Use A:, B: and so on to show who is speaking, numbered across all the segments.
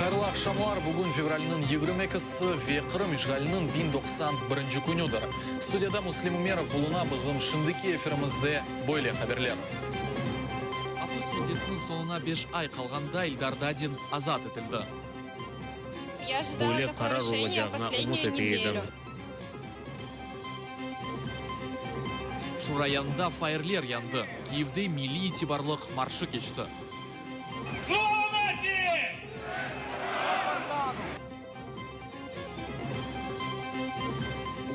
A: Қайырлы ақшамлар, бүгін февралінің 22-сі ве Қырым ишғалінің 1091 күнідір. Студияда Муслим Умеров бұлына бізім шындыки эфирімізде бойле қаберлер. Апыс медетінің сонына 5 ай қалғанда Илдар Дадин азат етілді.
B: Я ожидала такое решение последнюю неделю.
A: Шураянда файрлер янды. Киевде милли итибарлық маршы кечті.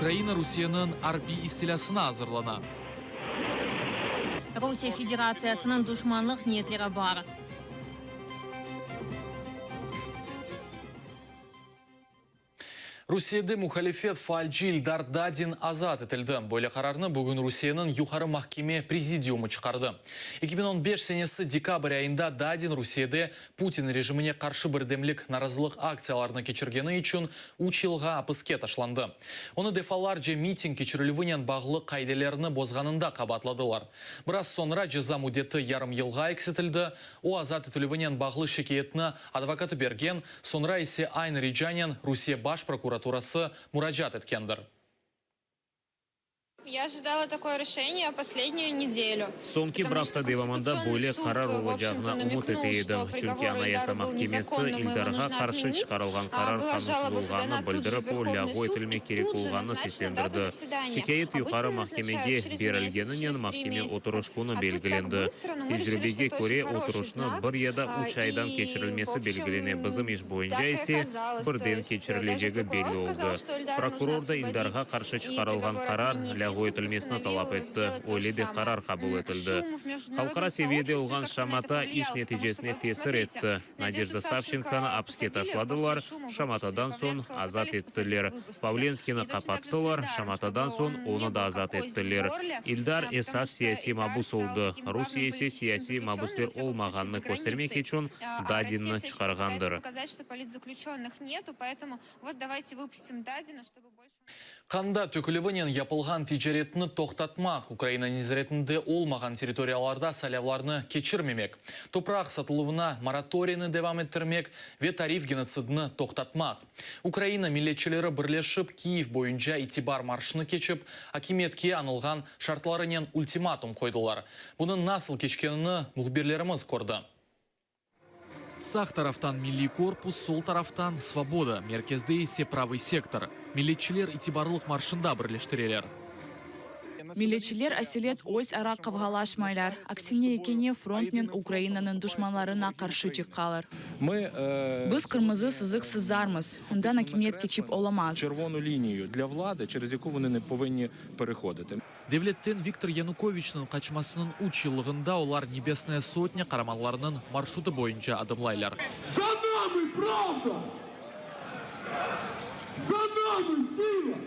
A: Украина Русияның арби истилясына азырлана.
C: Rusya Federatsiyasının düşmanlıq niyetleri var.
A: Русияда мухалифет фальджи Илдар Дадин азат етілді. Бойле қарарны бүгін Русияның юқары махкеме президиумы чықарды. 2015 сенесі декабрь айында Дадин Русияда Путин режиміне қаршы бірдемлік наразылық акцияларны кечіргені үшін училға апыске ташланды. Оны дефалар же митинг кечірілівінен бағлы қайделеріні бозғанында қабатладылар. Біраз сонра жаза мудеті ярым елға ексетілді. О азат етілівінен бағлы шекетіні адвокаты берген, сонра есе Айн Риджанин Русия баш прокуратурасы мураджат еткендір.
B: Я ожидала такое решение последнюю неделю.
D: Сонки брафта деваманда более қарар олажағына ұмыт етейді. Чүнки анаяса махкемесі Илдарға қаршы шығарылған қарар қанушы болғаны білдіріп, о лягу етілме керек болғаны сестендірді. Шекайет юқары махкемеге берілгенінен махкеме отырыш күні белгіленді. Тежірибеге көре отырышны бір еда 3 айдан кечірілмесі белгілене. Бізім еш бойынша есе бірден кечірілежегі белгі олды. Прокурорда Илдарға қаршы шығарылған қарар өтілмесіні талап етті. Ойледе қарар қабыл етілді. Халқара севиеде олған шамата иш нәтижесіне тесір етті. Надежда Савченканы апыске ташладылар, шаматадан сон азат еттілер. Павленскіні қапаттылар, шаматадан сон оны да азат еттілер. Илдар esas сияси мабус олды. Русия есе сияси мабустер олмағанны көстермек үшін Дадинны шығарғандыр.
A: Қанда төкілівінен япылған тижаретіні тоқтатмақ. Украина незіретінде олмаған территорияларда салявларны кечірмемек. Топрақ сатылуына мораторияны девам еттірмек, ве тариф геноцидны тоқтатмақ. Украина милletчілері бірлешіп Киев бойынша итибар маршыны кечіп, акиметке анылған шартларынен ультиматум қойдылар. Бұның насыл кечкеніні мұхберлеріміз көрді. Сақ тарафтан милли корпус, сол тарафтан свобода, меркезде есе правый сектор. Милletчілер итибарлық маршында бірлештірелер.
E: Милletчилер әселет өз ара қавғалашмайлар. Аксине екене фронтмен Украинаның душманларына қаршы чыққалар. Біз қырмызы сызық сызармыз. Ондан акимет кечіп оламаз.
F: Червону лінію для влади, через яку вони не повинні переходити.
A: Девлеттен Виктор Януковичның қачмасының учылығында олар Небесная сотня қараманларының маршруты бойынша адымлайлар.
G: За нами правда! За нами сила!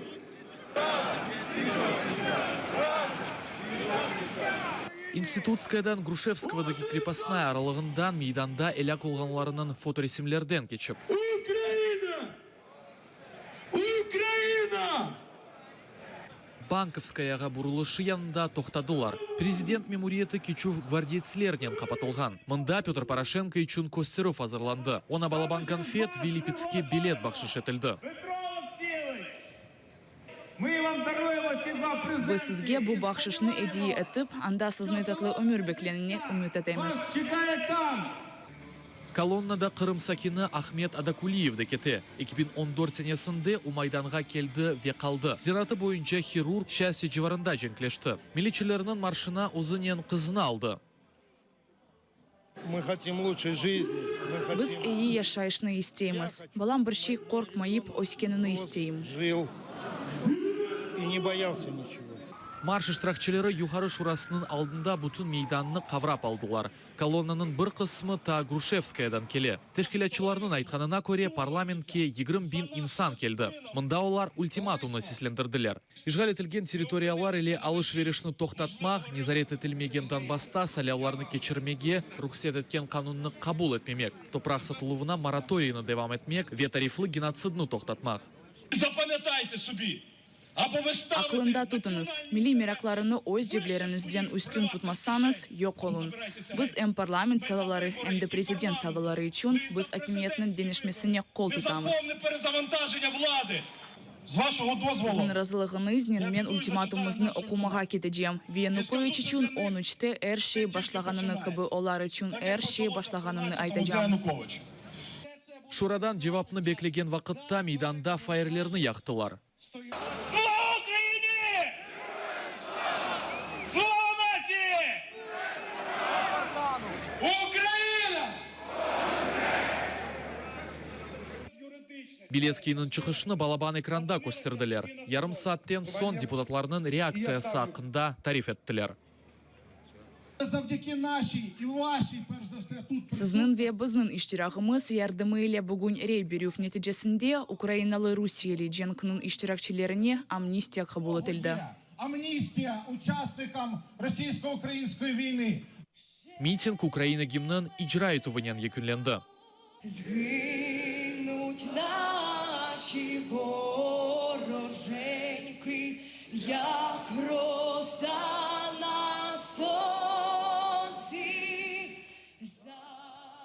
A: Институтскайдан Грушевского-даки крепостная аралығындан мейданда әләк олғанларының фоторесімлерден кечіп.
G: Украина! Украина!
A: Банковскаяға бұрылышы янында тоқтадылар. Президент мемуриеті кечув гвардейцлернен қапатылған. Мында Петр Порошенко үшін Костеров азырланды. Она балабан конфет Вилипецке билет бақшыш етілді.
E: Біз сізге бұл бақшышны әдейі әтіп, анда сізні татлы өмір бекленіне үміт етеміз.
A: Колоннада Қырым сакины Ахмет Адакулиевді кете. 2014 сенесінде Умайданға келді ве қалды. Зираты бойынша хирург счастье жеварында женклешті. Милletчілерінің маршына ұзынен қызына алды.
H: Мы хотим лучшей жизни.
E: Біз әйі яшайшыны істейміз. Балам бір шей қорқмайып өскеніні істейм.
H: Жил и не боялся ничего.
A: Марш штрафчылары юғары шурасының алдында бұтын мейданны қаврап алдылар. Колоннаның бір қысмы та Грушевскаядан келе. Тешкелетчыларының айтқанына көре парламентке 20 bin инсан келді. Мында олар ультиматумны сеслендірділер. Ишғал етілген территориялар или алыш-верішні тоқтатмақ, незарет етілмеген Донбаста салявларны кечірмеге рұқсет еткен қанунны қабул етмемек. Топрақ сатылуына мораторийны девам етмек, ве тарифлы геноцидны тоқтатмақ.
G: Запам'ятайте собі,
E: Ақылында тұтыңыз. Милли меракларыны өз жеблеріңізден үстін тұтмасаңыз, yok olun. Біз парламент салалары, әмді президент салалары үшін біз акимиетінің денешмесіне қол тұтамыз. Сіздің разылығыңызбен мен ультиматумымызды оқумаға кетeceğim. Янукович үшін 13-те әр шей башлаганын кыбы олар үшін әр шей башлаганын айтacağım.
A: Шурадан жевапны беклеген вақытта мейданда файрлерны яқтылар.
G: Слава Украине! Слава нации! Украина!
A: Белецкийнің чықышыны балабан экранда көстерділер. Ярым сааттен сон депутатларының реакциясы хақында тариф еттілер.
E: Сіздің ве біздің іштирағымыз ярдымы ile бүгін рейберюв нәтижесінде Украиналы Русиялы женкінің іштиракчилеріне амнистия қабыл етілді.
H: Амнистия участникам российско-украинской войны.
A: Митинг Украина гимнын ижра етуінен екінленді.
I: Згинуть наші вороженьки, як роса на сонці.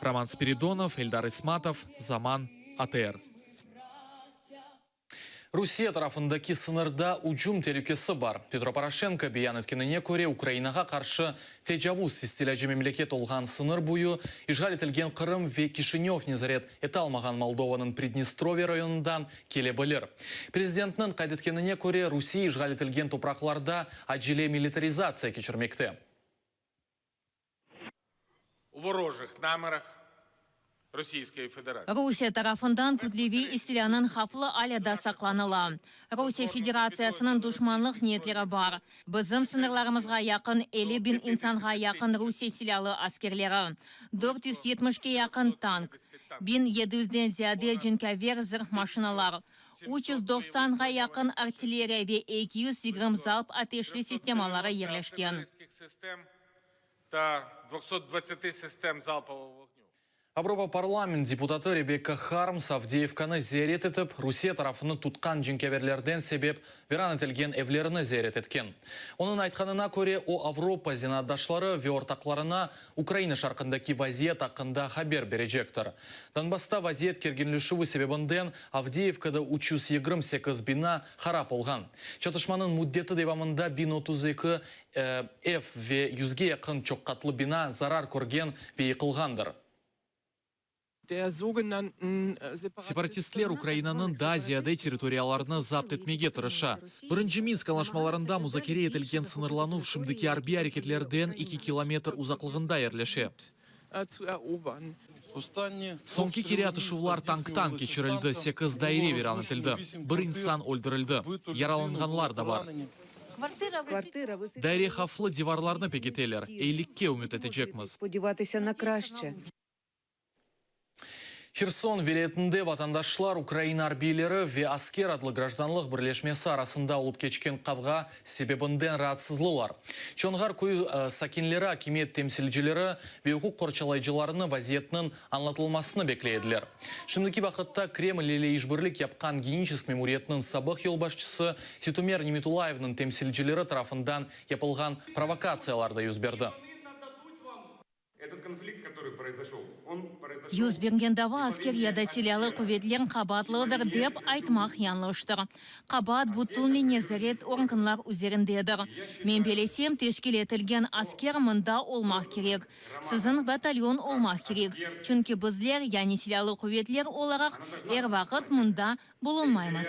A: Роман Спиридонов, Эльдар Исматов, Заман, АТР. Русия тарапындаки сынырда уджум телекесі бар. Петро Порошенко биян еткеніне көре Украинаға қаршы тежавуз систеләжі мемлекет олған сыныр бойы ижғал етілген Қырым ве Кишинев незарет ете алмаған Молдованың Приднестровье районындан келе білер. Президентінің қайдеткеніне көре Русия ижғал етілген топрақларда ажиле милитаризация кечірмекте.
J: У ворожих намерах Російської Федерації.
C: Русия тарапындан күтлеви истилянын хафлы аляда сақланыла. Русия Федерациясының душманлық ниетлері бар. Біздің сынырларымызға яқын 50 bin инсанға яқын Русия силялы аскерлері. 470-ке яқын танк. 1700-ден зияде жинкавер зырх машиналар. 390-ға яқын артиллерия ве 220 залп атешлі системалары ерлешкен.
J: Та 220 систем залпового вогню.
A: Авропа парламент депутаты Ребекка Хармс Авдеевканы зерет етіп, Русия тарафыны тұтқан жинкеверлерден себеп веран етілген евлеріні зерет еткен. Оның айтқанына көре, о Авропа зенаддашлары ве ортақларына Украина шарқындаки вазиет ақында хабер бережектір. Донбасста вазиет кергенлішуі себебінден Авдеевкада 328 бина харап олған. Чатышманын муддеті девамында 1032 F ве 100-ге яқын чоққатлы бина зарар көрген ве иқылғандыр. Сепаратистлер Украинаның да Азияда территорияларны запт етмеге тырыша. Бірінші Минск анашмаларында музакере етілген сынырлану шымдыки арби әрекетлерден 2 километр ұзақлығында ерлеше. Соңки кериятышулар танктан кечірілді, 8 дайре веран етілді. Бір инсан өлдірілді. Яраланғанлар да бар. Дайре хафлы диварларны пекетелер. Эйлікке үміт етежекміз.
K: Сподіватися на краще.
A: Херсон велетінде ватандашлар Украина арбейлері ве аскер адлы гражданлық бірлешмесі арасында олып кечкен қавға себебінден раатсызлылар. Чоңғар көй сакинлері, акимет темсілжілері ве ұқық қорчалайжыларыны вазиетінің анлатылмасыны беклейділер. Шымдыки вақытта Кремль еле ишбірлік япқан геническ мемориетінің сабық елбашчысы Ситумер Неметулаевның темсілжілері тарафындан япылған провокацияларды юзберді.
J: Этот конфликт, который произошел,
C: Юзбергендава аскер яда тилялы куветлер қабатлыдыр деп айтмақ янлыштыр. Қабат бұттулны незерет орынкынлар үзеріндедір. Мен белесем тешкел етілген аскер мында олмақ керек. Сізін батальон олмақ керек. Чүнкі біздер, яни тилялы куветлер оларақ әр вақыт мында болынмаймыз.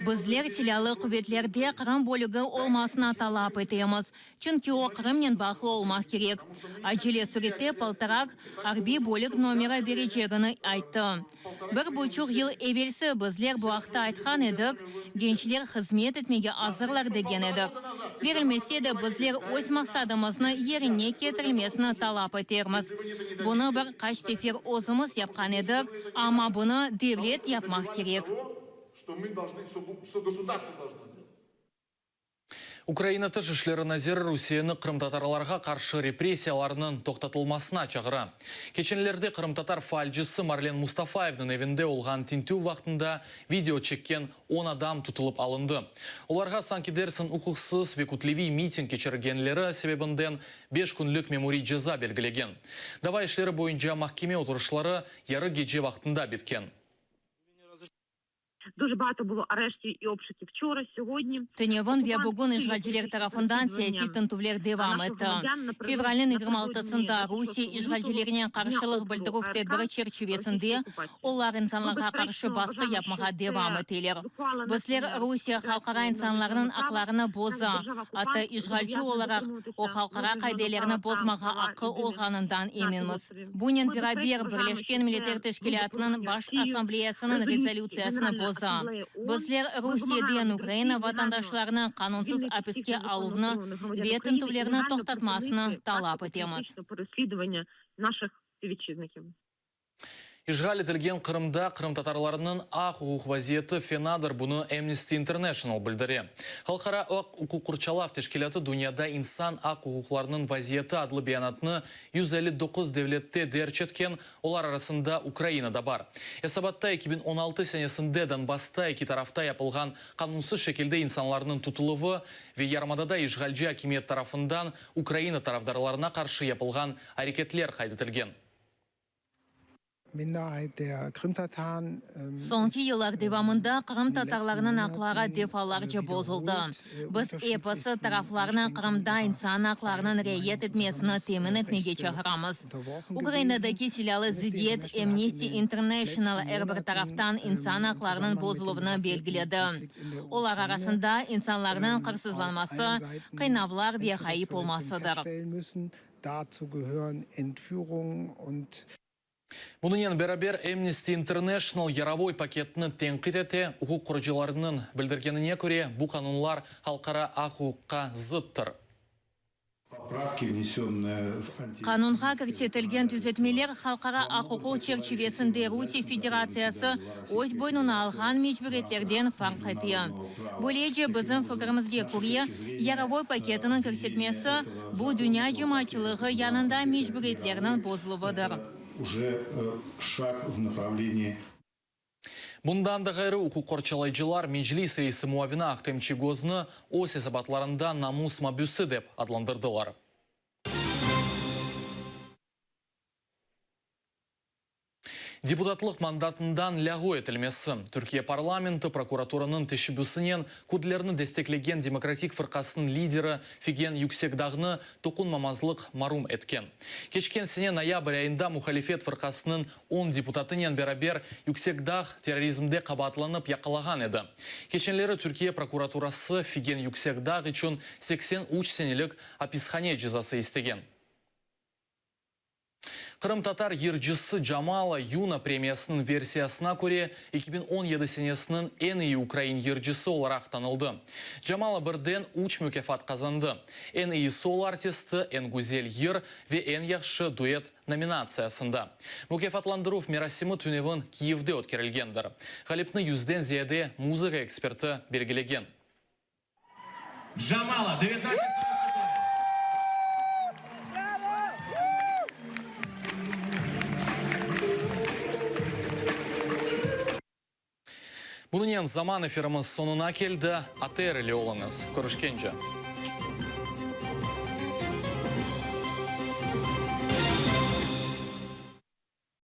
C: Біздер силялы құветлерде Қырым бөлігі олмасына талап етеміз. Чүнкі о Қырымнен бақылы олмақ керек. Ажиле сүретте палтарак арби бөлік номера бережегіні айтты. 1,5 ел евелсі біздер бұақта айтқан едік, геншілер қызмет етмеге азырлар деген едік. Берілмесе де біздер өз мақсадымызны еріне кетірілмесіні талап етерміз. Бұны бір қаш сефер озымыз япқан едік, ама бұны девлет япмақ керек.
A: Что государство должно делать. Украина тыш ишлері назир Русияны қырым-татарларға қаршы репрессияларының тоқтатылмасына чағыра. Кеченлерде қырым-татар фальжысы Марлен Мустафаевның evinde олған тинту вақтында видео чеккен 10 адам тұтылып алынды. Оларға санкидерсін ұқықсыз векутлеви митинг кечергенлері себебінден 5 күнлік меморий жаза белгілеген. Дава ишлері бойынша махкеме отырышлары яры геже вақтында біткен.
K: Дуже багато було арештів і обшуків вчора, сьогодні.
C: Теневон вябугун ишгалчилер тарафындан саяси тынтувлер девам етті. Февральның 26-сында Русия ишгалчилеріне қаршылық білдірув тәдбірі черчевесінде олар инсанларға қаршы басқы япмаға девам етелер. Біздер Русия халқара инсанларының ақларына боза, аты ишгалчы оларақ о халқара қайделеріне бозмаға ақы олғанындан еменміз. Бунин Пирабер Бірлешкен Милитер Тешкелятының баш ассамблеясының резолюциясына боза. Біздер Русиядан Украина ватандашларына қанунсыз аписке алуыны ве тінтулеріні тоқтатмасыны талап етеміз.
A: Ишғал етілген Қырымда қырым-татарларының ақ ұқық вазиеті фенадыр бұны Amnesty International білдіре. Халқара ақ ұқық құрчалав тешкелеті дүнияда инсан ақ ұқықларының вазиеті адлы биянатыны 159 девлетте дерчеткен, олар арасында Украина да бар. Есабатта 2016 сенесінде Донбасста екі тарафта япылған қанунсыз шекелде инсанларының тұтылығы ве ярмадада ишғалжы акимет тарафындан Украина тарафдарларына қаршы япылған әрекетлер қайдетілген.
C: Соңғы yıllar devamında Qırım tatarlarının ақлары defalarca bozuldu. Biz EPS taraflarına Qırımda insan haklarının riayet etmesini temin etmeye çağıramız. Ukrayna'daki silahlı ziddiyet Amnesty International her bir taraftan insan haklarının bozulduğunu belgiledi. Onlar arasında insanların kırsızlanması, kıynavlar ve kayıp olmasıdır.
A: Бұнымен бәрабер Amnesty International яровой пакетінің тенқит ете, ұқық құржыларының білдіргеніне көре бұл қанунлар халқара ақуыққа зыттыр.
C: Kanunға көрсетілген түзетмелер халқара ақуқу черчевесінде Русия Федерациясы өз бойнуна алған мечбүреттерден фарқ етті. Бөлеже біздің фікірімізге көре, яровой пакетінің көрсетмесі бұл дүния жемачылығы янында мечбүретлерінің бозылуыдыр.
L: Уже шаг в направлении.
A: Бұндан да ғайры ұқу қорчалайчылар Меджлис рейсі муавина ақтемчегозны осе забатларында намус мабюсы деп адландырдылар. Депутатлық мандатындан лягу етілмесі. Түркия парламенті прокуратураның тешібісінен күдлеріні дестеклеген демократик фырқасының лидері Фиген Юксекдағны тоқын мамазлық марум еткен. Кешкен сене ноябрь айында мұхалифет фырқасының 10 депутатынен бәрабер Юксекдағ терроризмде қабатланып яқалаған еді. Кешенлері Түркия прокуратурасы Фиген Юксекдағ үшін 83 сенелік аписхане жазасы істеген. Қырым-татар ерджісі Джамала Юна премиясының версиясына көре 2017 сенесінің en iyi Украин ерджісі оларақ танылды. Джамала бірден 3 мүкефат қазанды. En iyi sol артисті, en güzel ер ве en яқшы дуэт номинациясында. Мүкефатландыру мерасимы түневін Киевде өткерілгендір. Ғалипны 100-ден зияде музыка эксперті белгілеген.
G: Джамала, 19.
A: Бұнымен заман эфиріміз сонына келді. Атер елі олыңыз. Көрішкенже.